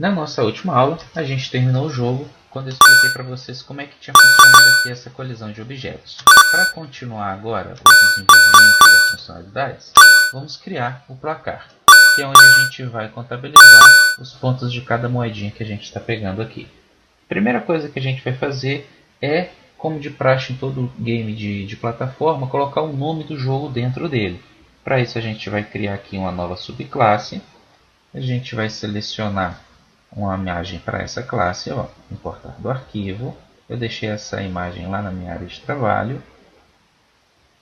Na nossa última aula, a gente terminou o jogo quando eu expliquei para vocês como é que tinha funcionado aqui essa colisão de objetos. Para continuar agora o desenvolvimento das funcionalidades, vamos criar o placar, que é onde a gente vai contabilizar os pontos de cada moedinha que a gente está pegando aqui. A primeira coisa que a gente vai fazer é, como de praxe em todo game de plataforma, colocar o nome do jogo dentro dele. Para isso a gente vai criar aqui uma nova subclasse. A gente vai selecionar uma imagem para essa classe, ó, importar do arquivo. Eu deixei essa imagem lá na minha área de trabalho.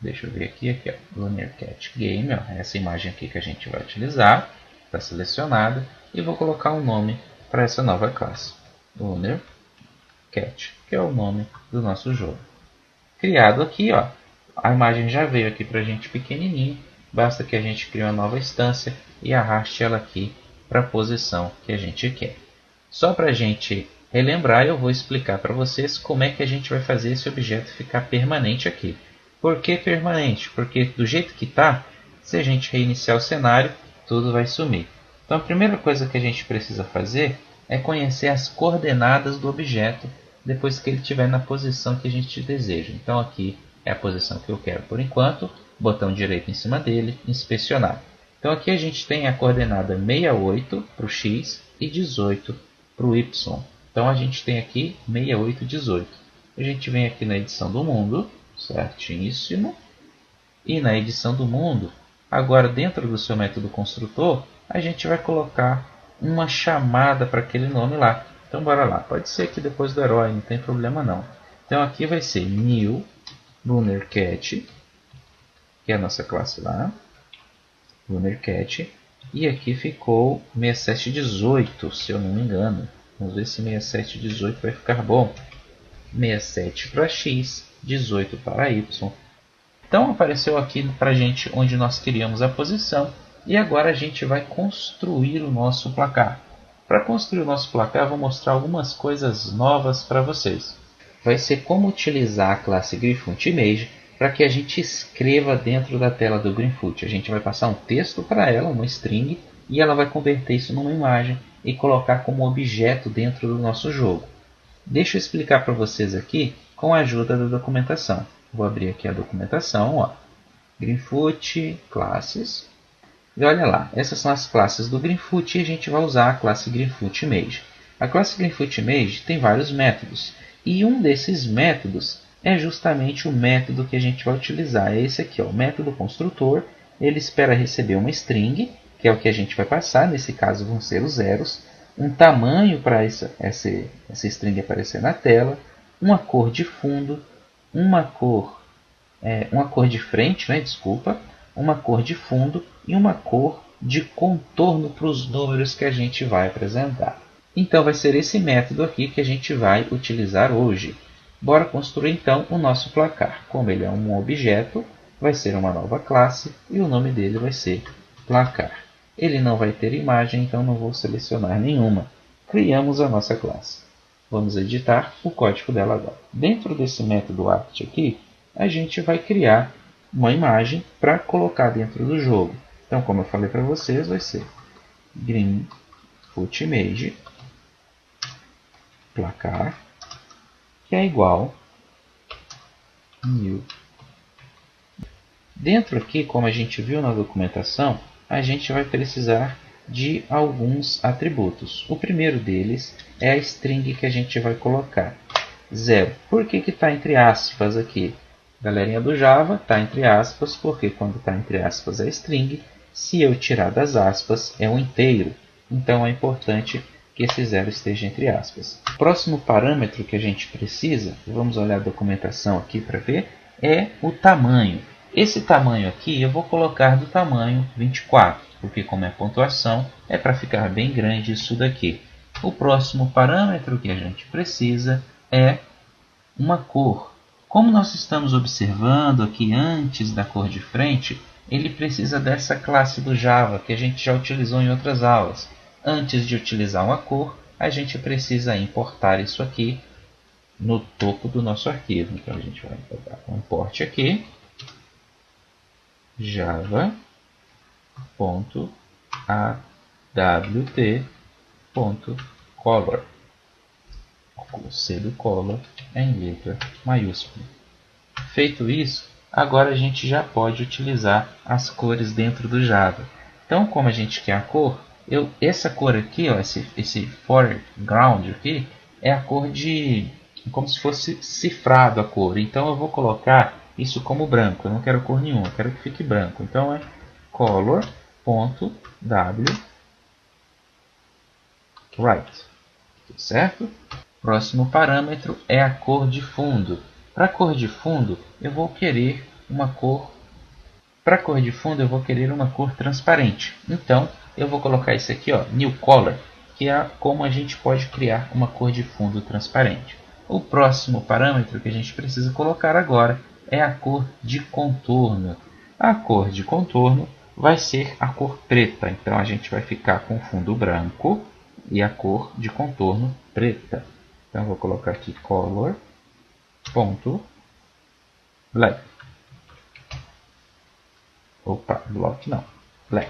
Deixa eu ver aqui, ó, Lunar Cat Game, ó, essa imagem aqui que a gente vai utilizar, está selecionada, e vou colocar um nome para essa nova classe, Lunar Cat, que é o nome do nosso jogo. Criado aqui, ó, a imagem já veio aqui para a gente pequenininho, basta que a gente crie uma nova instância e arraste ela aqui para a posição que a gente quer. Só para a gente relembrar, eu vou explicar para vocês como é que a gente vai fazer esse objeto ficar permanente aqui. Por que permanente? Porque do jeito que está, se a gente reiniciar o cenário, tudo vai sumir. Então a primeira coisa que a gente precisa fazer é conhecer as coordenadas do objeto depois que ele estiver na posição que a gente deseja. Então aqui é a posição que eu quero por enquanto, botão direito em cima dele, inspecionar. Então aqui a gente tem a coordenada 68 para o x e 18 para o y. Então a gente tem aqui 68 e 18. A gente vem aqui na edição do mundo, certíssimo. E na edição do mundo, agora dentro do seu método construtor, a gente vai colocar uma chamada para aquele nome lá. Então bora lá, pode ser aqui depois do herói, não tem problema não. Então aqui vai ser New Lunar Cat, que é a nossa classe lá. Lunar Cat. E aqui ficou 6718, se eu não me engano. Vamos ver se 6718 vai ficar bom. 67 para x, 18 para y. Então apareceu aqui para a gente onde nós queríamos a posição. E agora a gente vai construir o nosso placar. Para construir o nosso placar, eu vou mostrar algumas coisas novas para vocês. Vai ser como utilizar a classe GreenFootImage para que a gente escreva dentro da tela do GreenFoot. A gente vai passar um texto para ela, uma string, e ela vai converter isso numa imagem e colocar como objeto dentro do nosso jogo. Deixa eu explicar para vocês aqui com a ajuda da documentação. Vou abrir aqui a documentação, ó. GreenFoot, classes. E olha lá, essas são as classes do GreenFoot e a gente vai usar a classe GreenFootImage. A classe GreenFootImage tem vários métodos. E um desses métodos é justamente o método que a gente vai utilizar. É esse aqui, ó, o método construtor. Ele espera receber uma string, que é o que a gente vai passar. Nesse caso vão ser os zeros. Um tamanho para essa string aparecer na tela. Uma cor de fundo. Uma cor de frente, né, desculpa. Uma cor de fundo e uma cor de contorno para os números que a gente vai apresentar. Então vai ser esse método aqui que a gente vai utilizar hoje. Bora construir então o nosso placar. Como ele é um objeto, vai ser uma nova classe e o nome dele vai ser placar. Ele não vai ter imagem, então não vou selecionar nenhuma. Criamos a nossa classe. Vamos editar o código dela agora. Dentro desse método act aqui, a gente vai criar uma imagem para colocar dentro do jogo. Então, como eu falei para vocês, vai ser GreenFootImage placar, que é igual new. Dentro aqui, como a gente viu na documentação, a gente vai precisar de alguns atributos. O primeiro deles é a string que a gente vai colocar. 0. Por que está entre aspas aqui? Galerinha do Java, está entre aspas, porque quando está entre aspas é string. Se eu tirar das aspas, é um inteiro. Então é importante que esse zero esteja entre aspas. O próximo parâmetro que a gente precisa, vamos olhar a documentação aqui para ver, é o tamanho. Esse tamanho aqui eu vou colocar do tamanho 24, porque como é pontuação, é para ficar bem grande isso daqui. O próximo parâmetro que a gente precisa é uma cor. Como nós estamos observando aqui antes da cor de frente, ele precisa dessa classe do Java que a gente já utilizou em outras aulas. Antes de utilizar uma cor, a gente precisa importar isso aqui no topo do nosso arquivo. Então a gente vai dar um import aqui, java.awt color. O C do color é em letra maiúscula. Feito isso, agora a gente já pode utilizar as cores dentro do Java. Então, como a gente quer a cor, essa cor aqui, ó, esse foreground aqui, é a cor de... como se fosse cifrado a cor. Então eu vou colocar isso como branco. Eu não quero cor nenhuma, eu quero que fique branco. Então é color.w_right. Certo? Próximo parâmetro é a cor de fundo. Para a cor de fundo, eu vou querer uma cor... Para a cor de fundo, eu vou querer uma cor transparente. Então, eu vou colocar isso aqui, ó, New Color, que é como a gente pode criar uma cor de fundo transparente. O próximo parâmetro que a gente precisa colocar agora é a cor de contorno. A cor de contorno vai ser a cor preta. Então, a gente vai ficar com fundo branco e a cor de contorno preta. Então, eu vou colocar aqui color.black. Opa, block não, black.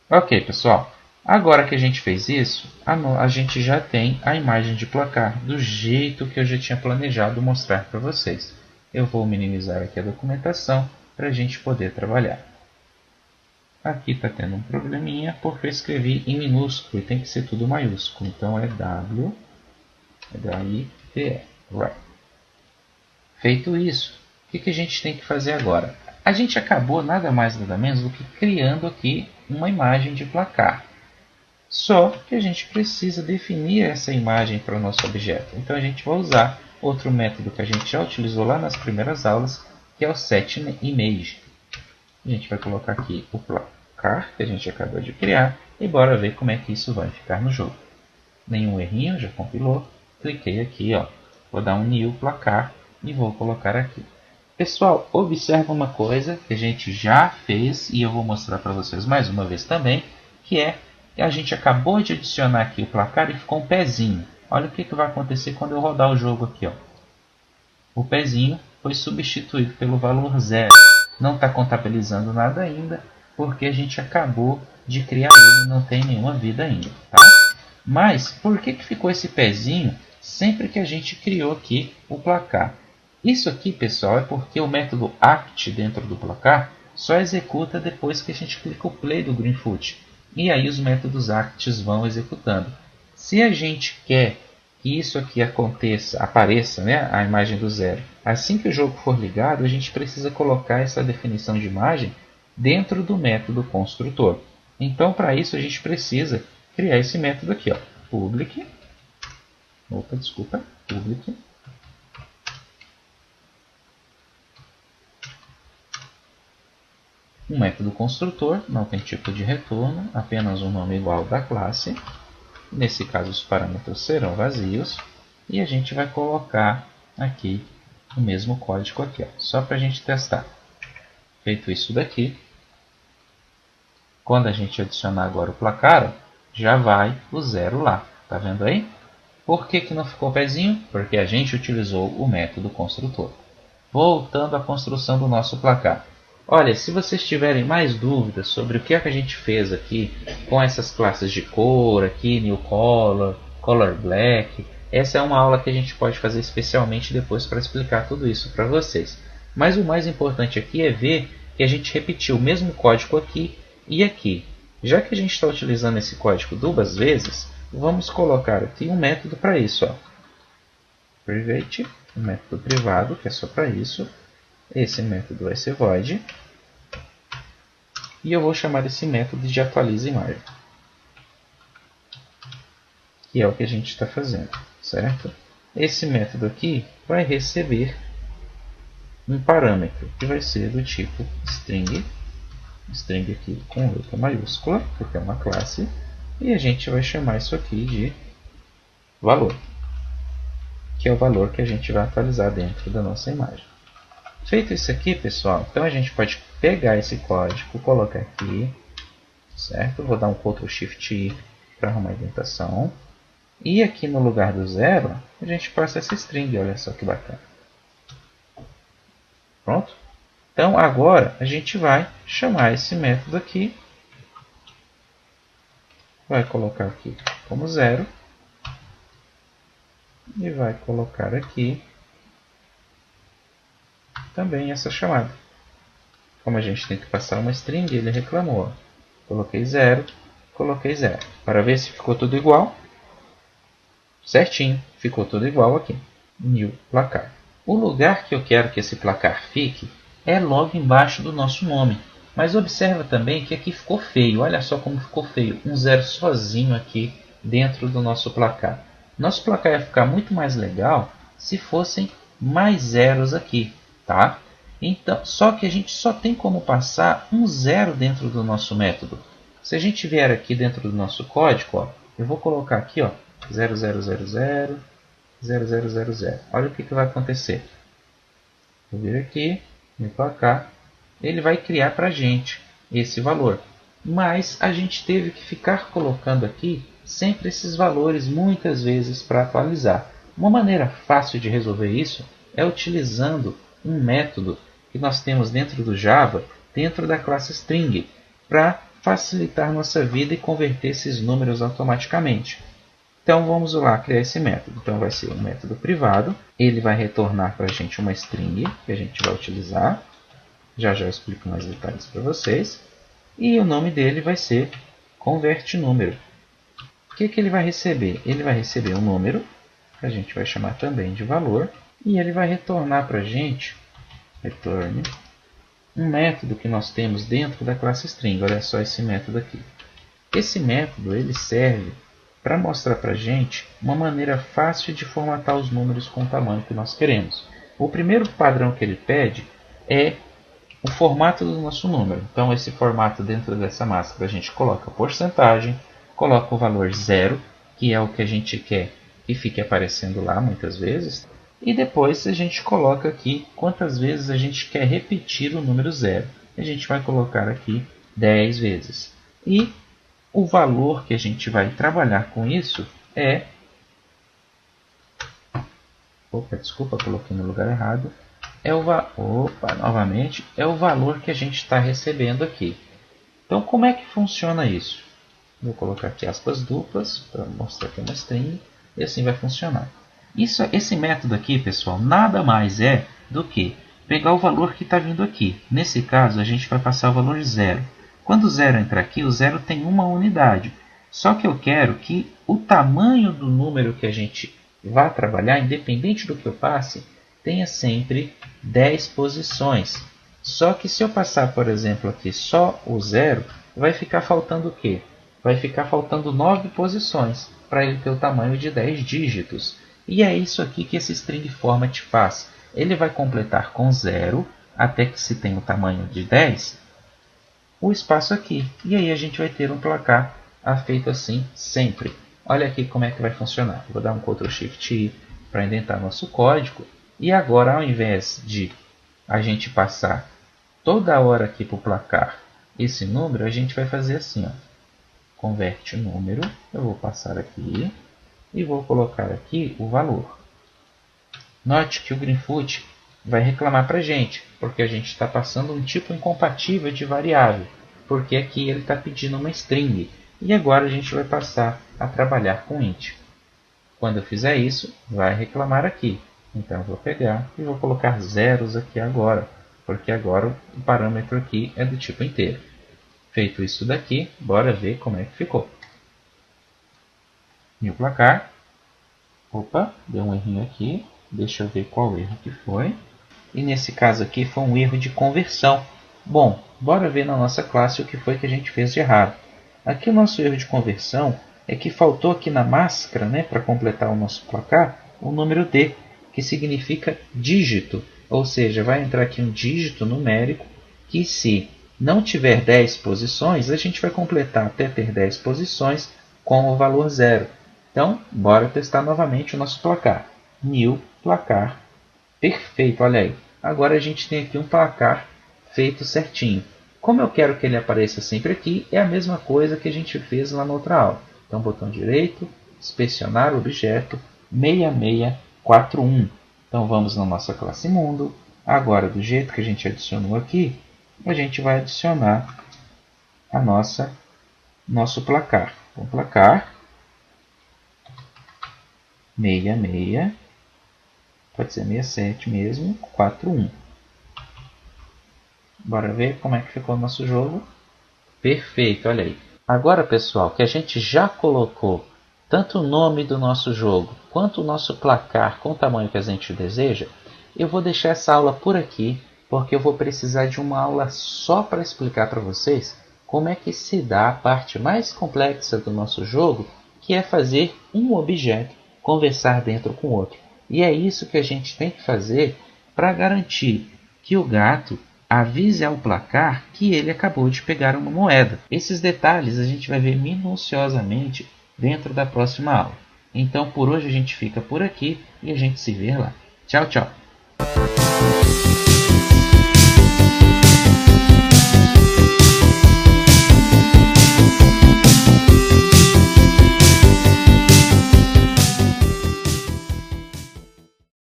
Ok, pessoal. Agora que a gente fez isso, a gente já tem a imagem de placar do jeito que eu já tinha planejado mostrar para vocês. Eu vou minimizar aqui a documentação para a gente poder trabalhar. Aqui está tendo um probleminha porque eu escrevi em minúsculo e tem que ser tudo maiúsculo. Então é W-H-I-T-E. Right. Feito isso, o que a gente tem que fazer agora? A gente acabou nada mais nada menos do que criando aqui uma imagem de placar. Só que a gente precisa definir essa imagem para o nosso objeto. Então a gente vai usar outro método que a gente já utilizou lá nas primeiras aulas, que é o setImage. A gente vai colocar aqui o placar que a gente acabou de criar e bora ver como é que isso vai ficar no jogo. Nenhum errinho, já compilou. Cliquei aqui, ó. Vou dar um new placar e vou colocar aqui. Pessoal, observa uma coisa que a gente já fez e eu vou mostrar para vocês mais uma vez também, que é que a gente acabou de adicionar aqui o placar e ficou um pezinho. Olha o que vai acontecer quando eu rodar o jogo aqui, ó. O pezinho foi substituído pelo valor 0. Não está contabilizando nada ainda, porque a gente acabou de criar ele e não tem nenhuma vida ainda. Tá? Mas, por que ficou esse pezinho sempre que a gente criou aqui o placar? Isso aqui, pessoal, é porque o método act dentro do placar só executa depois que a gente clica o play do Greenfoot. E aí os métodos acts vão executando. Se a gente quer que isso aqui apareça, né, a imagem do 0, assim que o jogo for ligado, a gente precisa colocar essa definição de imagem dentro do método construtor. Então, para isso, a gente precisa criar esse método aqui, ó, public um método construtor, não tem tipo de retorno, apenas um nome igual da classe. Nesse caso, os parâmetros serão vazios. E a gente vai colocar aqui o mesmo código aqui, ó, só para a gente testar. Feito isso daqui, quando a gente adicionar agora o placar, ó, já vai o 0 lá. Tá vendo aí? Por que não ficou pezinho? Porque a gente utilizou o método construtor. Voltando à construção do nosso placar. Olha, se vocês tiverem mais dúvidas sobre o que é que a gente fez aqui com essas classes de cor, aqui, New Color, Color Black, essa é uma aula que a gente pode fazer especialmente depois para explicar tudo isso para vocês. Mas o mais importante aqui é ver que a gente repetiu o mesmo código aqui e aqui. Já que a gente está utilizando esse código duas vezes, vamos colocar aqui um método para isso. Ó. Private, um método privado, que é só para isso. Esse método vai ser void. E eu vou chamar esse método de atualizaImagem. Que é o que a gente está fazendo, certo? Esse método aqui vai receber um parâmetro que vai ser do tipo string. String aqui com letra maiúscula, porque é uma classe. E a gente vai chamar isso aqui de valor. Que é o valor que a gente vai atualizar dentro da nossa imagem. Feito isso aqui, pessoal, então a gente pode pegar esse código, colocar aqui, certo? Vou dar um Ctrl Shift I para arrumar a indentação. E aqui no lugar do 0, a gente passa essa string, olha só que bacana. Pronto? Então agora a gente vai chamar esse método aqui vai colocar aqui como 0 e vai colocar aqui também essa chamada. Como a gente tem que passar uma string, ele reclamou. Coloquei 0, coloquei 0. Para ver se ficou tudo igual. Certinho, ficou tudo igual aqui. New placar. O lugar que eu quero que esse placar fique é logo embaixo do nosso nome. Mas observa também que aqui ficou feio. Olha só como ficou feio. Um 0 sozinho aqui dentro do nosso placar. Nosso placar ia ficar muito mais legal se fossem mais zeros aqui, tá? Então, só que a gente só tem como passar um 0 dentro do nosso método. Se a gente vier aqui dentro do nosso código, ó, eu vou colocar aqui, ó, 0000, 0000. Olha o que vai acontecer. Vou vir aqui, no placar, ele vai criar para a gente esse valor. Mas a gente teve que ficar colocando aqui sempre esses valores muitas vezes para atualizar. Uma maneira fácil de resolver isso é utilizando um método que nós temos dentro do Java, dentro da classe string, para facilitar nossa vida e converter esses números automaticamente. Então vamos lá criar esse método. Então vai ser um método privado, ele vai retornar para a gente uma string que a gente vai utilizar. Já já eu explico mais detalhes para vocês. E o nome dele vai ser convertNúmero. O que ele vai receber? Ele vai receber um número, que a gente vai chamar também de valor, e ele vai retornar para a gente, return, um método que nós temos dentro da classe string. Olha só esse método aqui. Esse método ele serve para mostrar para a gente uma maneira fácil de formatar os números com o tamanho que nós queremos. O primeiro padrão que ele pede é o formato do nosso número. Então, esse formato dentro dessa máscara a gente coloca porcentagem, coloca o valor 0, que é o que a gente quer que fique aparecendo lá muitas vezes, e depois a gente coloca aqui quantas vezes a gente quer repetir o número 0. A gente vai colocar aqui 10 vezes. E o valor que a gente vai trabalhar com isso é... Opa, desculpa, coloquei no lugar errado. Novamente, é o valor que a gente está recebendo aqui. Então, como é que funciona isso? Vou colocar aqui aspas duplas para mostrar que é uma string e assim vai funcionar. Esse método aqui, pessoal, nada mais é do que pegar o valor que está vindo aqui. Nesse caso, a gente vai passar o valor 0. Quando o 0 entrar aqui, o 0 tem uma unidade. Só que eu quero que o tamanho do número que a gente vai trabalhar, independente do que eu passe, tenha sempre 10 posições. Só que se eu passar, por exemplo, aqui só o 0, vai ficar faltando o quê? Vai ficar faltando 9 posições para ele ter o tamanho de 10 dígitos. E é isso aqui que esse string format faz. Ele vai completar com 0 até que se tenha o tamanho de 10 o espaço aqui. E aí a gente vai ter um placar feito assim sempre. Olha aqui como é que vai funcionar. Vou dar um Ctrl Shift I para indentar nosso código. E agora, ao invés de a gente passar toda hora aqui para o placar esse número, a gente vai fazer assim, ó. Converte número, eu vou passar aqui e vou colocar aqui o valor. Note que o Greenfoot vai reclamar para a gente, porque a gente está passando um tipo incompatível de variável, porque aqui ele está pedindo uma string, e agora a gente vai passar a trabalhar com int. Quando eu fizer isso, vai reclamar aqui. Então eu vou pegar e vou colocar zeros aqui agora, porque agora o parâmetro aqui é do tipo inteiro. Feito isso daqui, bora ver como é que ficou. New placar. Opa, deu um errinho aqui. Deixa eu ver qual erro que foi. E nesse caso aqui foi um erro de conversão. Bom, bora ver na nossa classe o que foi que a gente fez de errado. Aqui o nosso erro de conversão é que faltou aqui na máscara, né, para completar o nosso placar, o número D, que significa dígito. Ou seja, vai entrar aqui um dígito numérico que, se não tiver 10 posições, a gente vai completar até ter 10 posições com o valor 0. Então, bora testar novamente o nosso placar. New placar. Perfeito, olha aí. Agora a gente tem aqui um placar feito certinho. Como eu quero que ele apareça sempre aqui, é a mesma coisa que a gente fez lá na outra aula. Então, botão direito, inspecionar objeto 6641. Então, vamos na nossa classe mundo. Agora, do jeito que a gente adicionou aqui, a gente vai adicionar nosso placar. com placar 66, pode ser 67 mesmo, 41. Bora ver como é que ficou o nosso jogo. Perfeito, olha aí. Agora, pessoal, que a gente já colocou tanto o nome do nosso jogo quanto o nosso placar com o tamanho que a gente deseja, eu vou deixar essa aula por aqui, porque eu vou precisar de uma aula só para explicar para vocês como é que se dá a parte mais complexa do nosso jogo, que é fazer um objeto conversar dentro com o outro. E é isso que a gente tem que fazer para garantir que o gato avise ao placar que ele acabou de pegar uma moeda. Esses detalhes a gente vai ver minuciosamente dentro da próxima aula. Então por hoje a gente fica por aqui e a gente se vê lá. Tchau, tchau!